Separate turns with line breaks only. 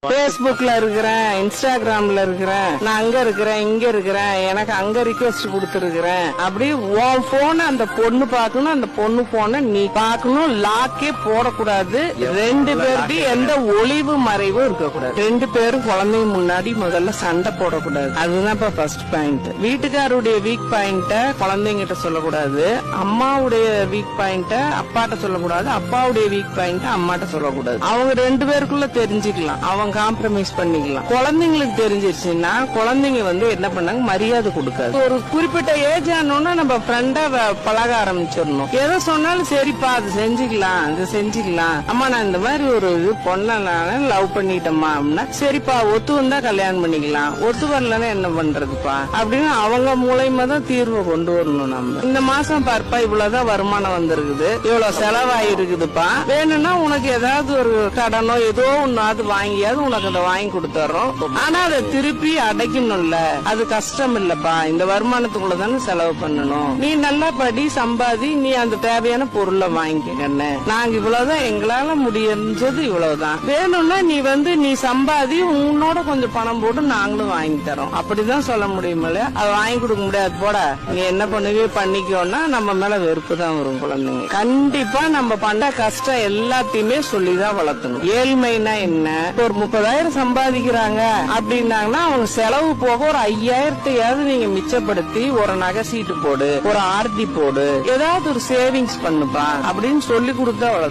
பேஸ்புக்ல இருக்கிறேன், இன்ஸ்டாகிராம்ல இருக்கிறேன், நான் அங்க இருக்கிறேன் இங்க இருக்கிறேன், எனக்கு அங்க ரிக்வெஸ்ட் கொடுத்துருக்கிறேன். அப்படி உன் போன அந்த பொண்ணு பாக்கணும், அந்த பொண்ணு போன நீ பாக்கணும். லாக்கே போடக்கூடாது. ரெண்டு பேருக்கு எந்த ஒளிவு மறைவும் இருக்கக்கூடாது. ரெண்டு பேரும் குழந்தைங்க முன்னாடி முதல்ல சண்டை போடக்கூடாது. அதுதான் இப்ப ஃபர்ஸ்ட் பாயிண்ட். வீட்டுக்காருடைய வீக் பாயிண்ட குழந்தைங்கிட்ட சொல்லக்கூடாது. அம்மாவுடைய வீக் பாயிண்ட அப்பாட்ட சொல்லக்கூடாது. அப்பாவுடைய வீக் பாயிண்ட அம்மாட்ட சொல்லக்கூடாது. அவங்க ரெண்டு பேருக்குள்ள தெரிஞ்சுக்கலாம். அவங்க காம்ப்ரமைஸ் பண்ணிக்கலாம். குழந்தைங்களுக்கு தெரிஞ்சிருச்சுன்னா குழந்தைங்க என்ன பண்ணாங்க, மரியாதை கொடுக்காது. ஒரு குறிப்பிட்ட ஏஜ் ஆனோன்னா நம்ம ஃப்ரெண்டா பழக ஆரம்பிச்சிடணும். எதை சொன்னாலும் சரிப்பா அது செஞ்சுக்கலாம், அது செஞ்சுக்கலாம். அம்மா நான் இந்த மாதிரி ஒரு இது பொண்ண லவ் பண்ணிட்டேம்மா அப்படின்னா சரிப்பா ஒத்து வந்தா கல்யாணம் பண்ணிக்கலாம், ஒத்து வரலன்னா என்ன பண்றதுப்பா அப்படின்னு அவங்க மூலயமா தான் தீர்வை கொண்டு வரணும். நம்ம இந்த மாசம் பார்ப்பா இவ்வளவுதான் வருமானம் வந்திருக்குது, இவ்வளவு செலவாயிருக்குதுப்பா, வேணும்னா உனக்கு ஏதாவது ஒரு கடனோ ஏதோ ஒன்னாவது வாங்கியாவது உனக்கு அதை வாங்கி கொடுத்துறோம். ஆனா அதை திருப்பி அடைக்கணும்ல, அது கஷ்டம் இல்லப்பா. இந்த வருமானத்துக்குள்ளதானே செலவு பண்ணணும். நீ நல்லா படி, சம்பாதி, நீ அந்த தேவையான பொருளை வாங்கிக்கன்னு. நாங்க இவ்வளவுதான் எங்களால முடிஞ்சது, இவ்வளவுதான். வேணும்னா நீ சம்பாதி, உன்னோட கொஞ்சம் பணம் போட்டு நாங்களும் வாங்கி தரோம். அப்படிதான் சொல்ல முடியுமில்ல. அதை வாங்கி கொடுக்க முடியாது போட, நீ என்ன பண்ணுவே பண்ணிக்கோன்னா நம்ம மேல வெறுப்பு தான் வரும். குழந்தைங்க கண்டிப்பா நம்ம பண்ண கஷ்டம் எல்லாத்தையுமே சொல்லிதான் வளர்த்தணும். ஏழ்மைனா என்ன, ஒரு 30,000 சம்பாதிக்கிறாங்க அப்படின்னாங்கன்னா அவங்க செலவு போக ஒரு 5,000 நீங்க மிச்சப்படுத்தி ஒரு நகை சீட்டு போடு, ஒரு ஆர்டி போடு, ஏதாவது ஒரு சேவிங்ஸ் பண்ணுப்பா அப்படின்னு சொல்லி கொடுத்தா வளர்த்து.